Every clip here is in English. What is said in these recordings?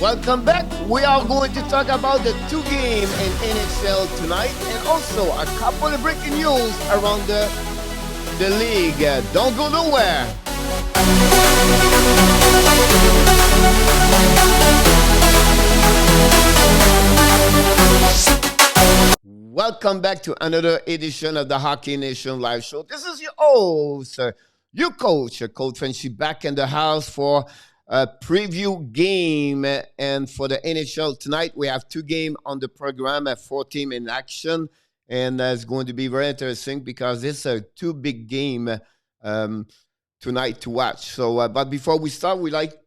Welcome back. We are going to talk about the two game in NHL tonight and also a couple of breaking news around the league. Don't go nowhere. Welcome back to another edition of the Hockey Nation Live Show. This is your host, your coach, Coach Frenchy, back in the house for a preview game. And for the NHL tonight, we have two games on the program, a four-team in action. And it's going to be very interesting because it's a two big game tonight to watch. So, but before we start, we like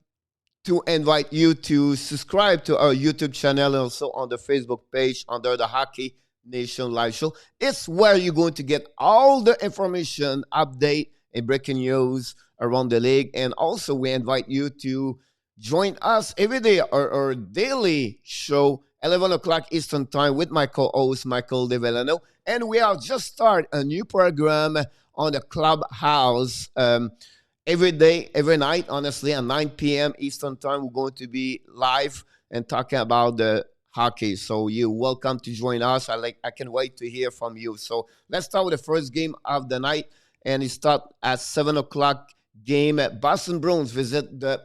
to invite you to subscribe to our YouTube channel and also on the Facebook page under the Hockey Nation Live Show. It's where you're going to get all the information, update, and breaking news around the league. And also, we invite you to join us every day our daily show, 11 o'clock Eastern Time, with my co-host, Michael DeVellano. And we are just start a new program on the Clubhouse. Every day, every night, honestly, at 9 p.m. Eastern Time, we're going to be live and talking about the hockey. So you're welcome to join us. I can wait to hear from you. So let's start with the first game of the night, and it starts at 7 o'clock game. Boston Bruins visit the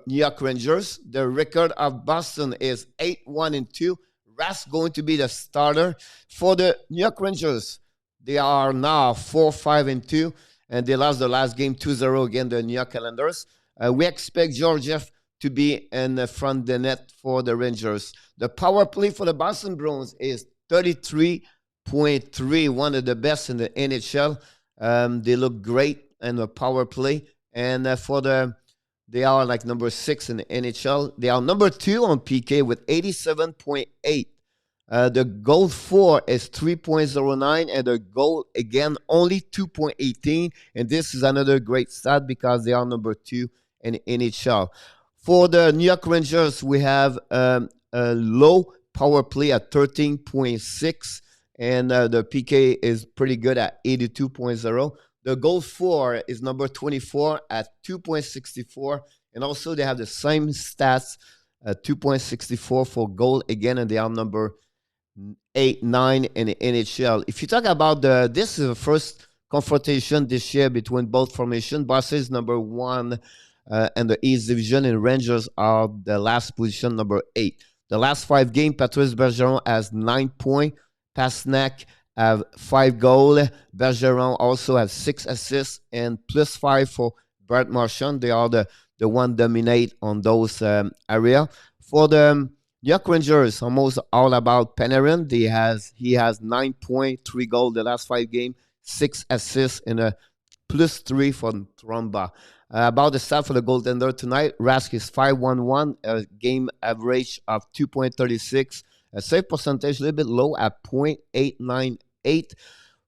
New York Rangers. The record of Boston is 8-1-2. Rask going to be the starter for the New York Rangers. They are now 4-5-2. And they lost the last game 2-0 against the New York Islanders. We expect Georgiev to be in the front of the net for the Rangers. The power play for the Boston Bruins is 33.3, one of the best in the NHL. They look great in the power play. And they are like number 6 in the NHL. They are number 2 on PK with 87.8. The goal for is 3.09 and the goal again only 2.18, and this is another great stat because they are number 2 in NHL. For the New York Rangers, we have a low power play at 13.6, and the PK is pretty good at 82.0. The goal for is number 24 at 2.64, and also they have the same stats, 2.64 for goal again, and they are number 8, 9 in the NHL. If you talk about this is the first confrontation this year between both formations. Boston is number 1 in the East Division, and Rangers are the last position, number 8. The last 5 games, Patrice Bergeron has 9 points. Pastrnak have 5 goals. Bergeron also has 6 assists and plus 5 for Brett Marchand. They are the one dominate on those area. For the New York Rangers, almost all about Panarin. He has 9.3 goals the last 5 games, 6 assists, and a plus 3 for Tromba. About the stat for the goaltender tonight, Rask is 5-1-1, a game average of 2.36, a save percentage a little bit low at .898.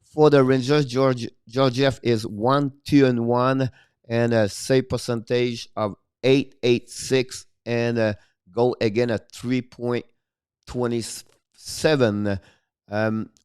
For the Rangers, Georgiev is 1-2-1, and a save percentage of 886, and goal again at 3.27.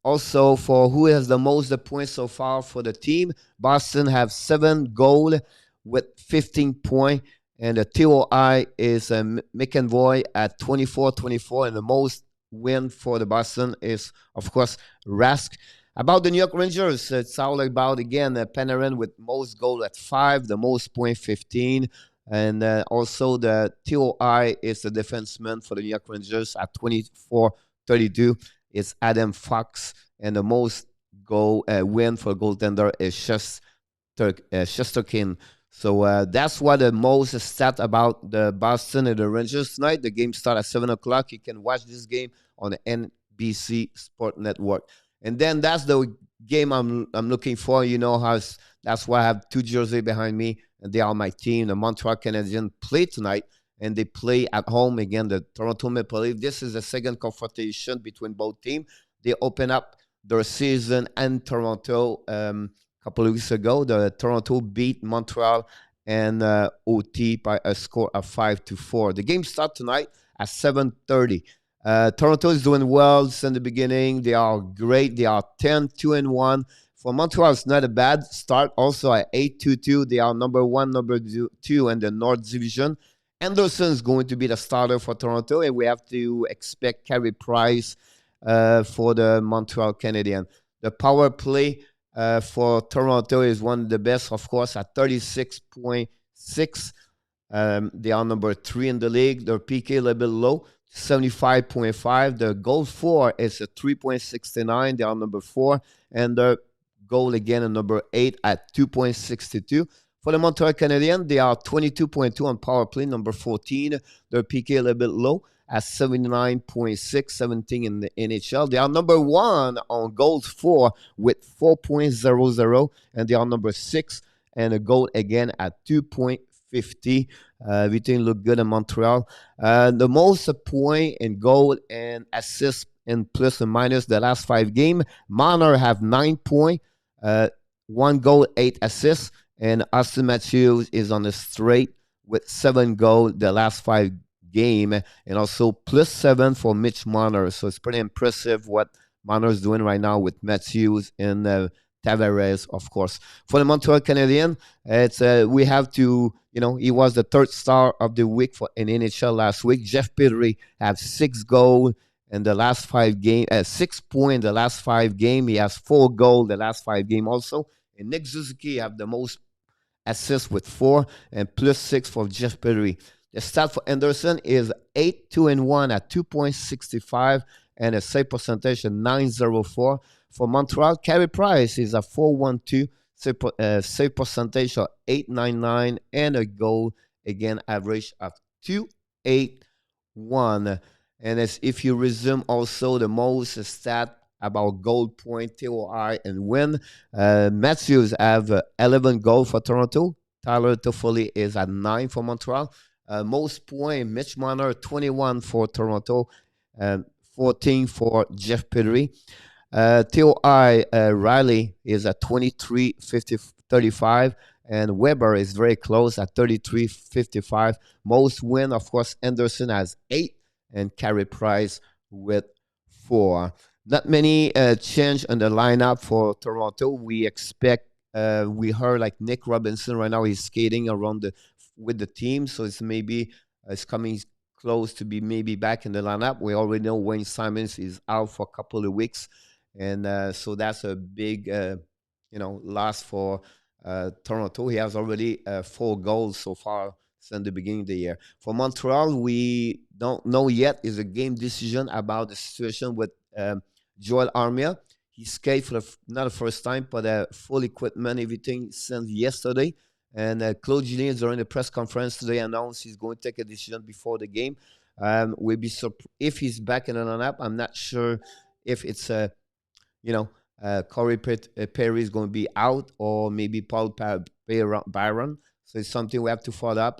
Also, for who has the most points so far for the team, Boston have 7 goals with 15 points, and the TOI is McAvoy at 24-24, and the most win for the Boston is, of course, Rask. About the New York Rangers, it's all about, again, Panarin with most goal at 5, the most point 15. And also the TOI is the defenseman for the New York Rangers at 24-32. It's Adam Fox, and the most goal win for goaltender is Shesterkin. So that's what the most stat about the Boston and the Rangers tonight. The game starts at 7 o'clock. You can watch this game on the NBC Sport Network. And then that's the game I'm looking for. You know how that's why I have 2 jerseys behind me. And they are my team. The Montreal Canadiens play tonight, and they play at home again, the Toronto Maple Leafs. This is the second confrontation between both teams. They open up their season in Toronto a couple of weeks ago. The Toronto beat Montreal and OT by a score of 5-4. The game starts tonight at 7:30. Toronto is doing well since the beginning. They are great. They are 10-2-1. For Montreal, it's not a bad start. Also at 8-2-2, they are number 1, number 2 in the North Division. Anderson is going to be the starter for Toronto, and we have to expect Carey Price for the Montreal Canadiens. The power play for Toronto is one of the best, of course, at 36.6. They are number 3 in the league. Their PK a little bit low, 75.5. The goal for is a 3.69. They are number 4. And the goal again at number 8 at 2.62. For the Montreal Canadiens, they are 22.2 on power play, number 14. Their PK a little bit low at 79.6, 17 in the NHL. They are number 1 on goals for with 4.00, and they are number 6 and a goal again at 2.50. Everything looked good in Montreal. The most point in goal and assist in plus and minus the last 5 games. Marner have 9 points, 1 goal, 8 assists. And Austin Matthews is on the straight with 7 goals the last 5 games, and also plus 7 for Mitch Marner. So it's pretty impressive what Marner is doing right now with Matthews and Tavares, of course. For the Montreal Canadiens, it's we have to, he was the 3rd star of the week for in NHL last week. Jeff Petrie have 6 goals in the last 5 games, 6 points in the last 5 games. He has 4 goals the last 5 games also. And Nick Suzuki have the most assists with 4 and plus 6 for Jeff Petrie. The stat for Anderson is 8-2-1 at 2.65 and a save percentage of 904. For Montreal, Carey Price is a 4.12 save percentage of 8.99 and a goal again average of 2.81. And as if you resume also the most stat about goal point, TOI, and win. Matthews have 11 goals for Toronto. Tyler Toffoli is at 9 for Montreal. Most point, Mitch Marner, 21 for Toronto, 14 for Jeff Petrie. TOI, Riley is at 23-35, and Weber is very close at 33-55. Most win, of course, Anderson has 8, and Carey Price with 4. Not many change in the lineup for Toronto. We expect, we heard like Nick Robinson right now, he's skating around with the team, so it's maybe it's coming close to be maybe back in the lineup. We already know Wayne Simons is out for a couple of weeks, and so that's a big loss for Toronto. He has already 4 goals so far since the beginning of the year. For Montreal, we don't know yet. Is a game decision about the situation with Joel Armia. He skated for not the first time, but full equipment, everything since yesterday. And Claude Julien during the press conference today announced he's going to take a decision before the game. We'll be if he's back in the lineup. I'm not sure if it's Corey Perry is going to be out, or maybe Paul Byron. So it's something we have to follow up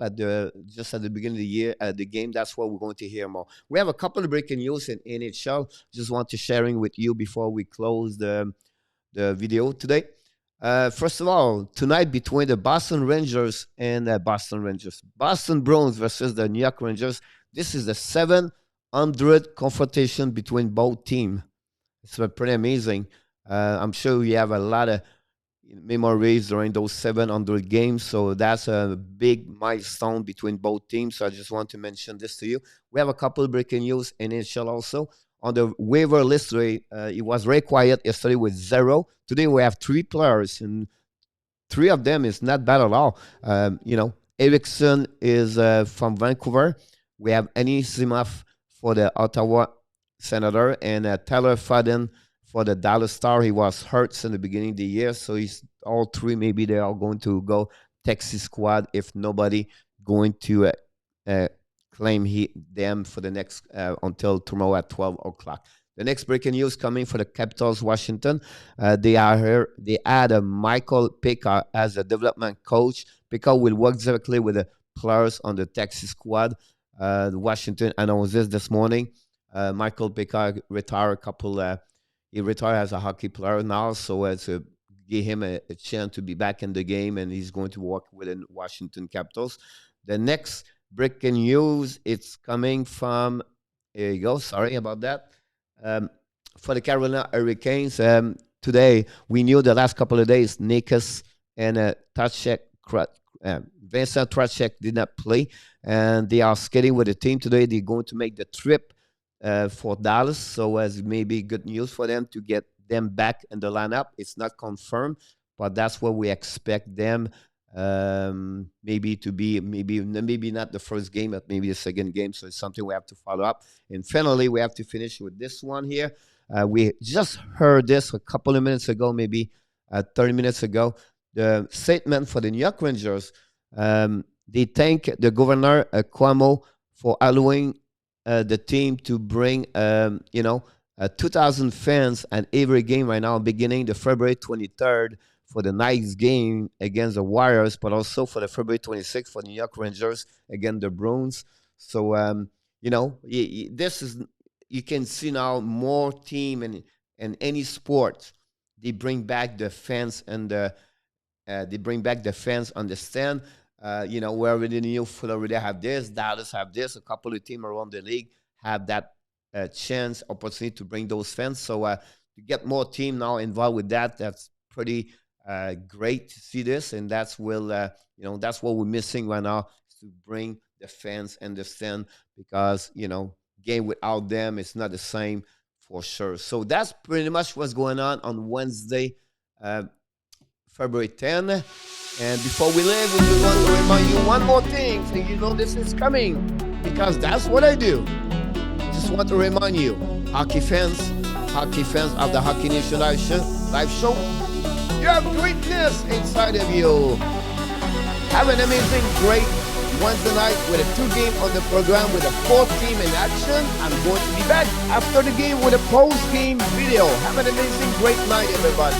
just at the beginning of the year, the game. That's what we're going to hear more. We have a couple of breaking news in NHL. Just want to sharing with you before we close the video today. First of all, tonight between the Boston Rangers and Boston Bruins versus the New York Rangers. This is the 700 confrontation between both teams. It's pretty amazing. I'm sure we have a lot of memories during those 700 games. So that's a big milestone between both teams. So I just want to mention this to you. We have a couple of breaking news in NHL also. On the waiver list today, it was very quiet yesterday with 0. Today we have 3 players, and 3 of them is not bad at all. Eriksson is from Vancouver. We have Anisimov for the Ottawa Senator, and Tyler Fadden for the Dallas Star. He was hurt in the beginning of the year, so he's all 3. Maybe they are going to go Texas squad if nobody going to claim them for the next until tomorrow at 12 o'clock. The next breaking news coming for the Capitals, Washington. They are here. They add a Michael Pekka as a development coach. Pekka will work directly with the players on the Texas squad. Washington announced this morning. Michael Pekka retired he retired as a hockey player now, so as a give him a chance to be back in the game, and he's going to work with the Washington Capitals. The next breaking news, it's coming from, here you go, sorry about that. For the Carolina Hurricanes, today, we knew the last couple of days, Nikas and Tachek Vincent Tracek did not play, and they are skating with the team today. They're going to make the trip for Dallas, so as maybe good news for them to get them back in the lineup. It's not confirmed, but that's what we expect them maybe to be. Maybe not the first game, but maybe the second game. So it's something we have to follow up. And finally, we have to finish with this one here. We just heard this a couple of minutes ago, maybe 30 minutes ago. The statement for the New York Rangers. They thank the governor Cuomo for allowing the team to bring 2,000 fans at every game right now, beginning the February 23rd for the Knights game against the Warriors, but also for the February 26th for the New York Rangers against the Bruins. So this is, you can see now more team in any sport, they bring back the fans and they bring back the fans on the stand. We already knew Florida have this, Dallas have this. A couple of teams around the league have that chance, opportunity to bring those fans. So to get more team now involved with that, that's pretty great to see this, and that's that's what we're missing right now, to bring the fans and the stand, because game without them is not the same for sure. So that's pretty much what's going on Wednesday, February 10. And before we leave, we just want to remind you one more thing, so this is coming, because that's what I do. Just want to remind you, hockey fans of the Hockey Nation live show, you have greatness inside of you. Have an amazing, great Wednesday night with a 2-game on the program with a 4th team in action. I'm going to be back after the game with a post-game video. Have an amazing, great night, everybody.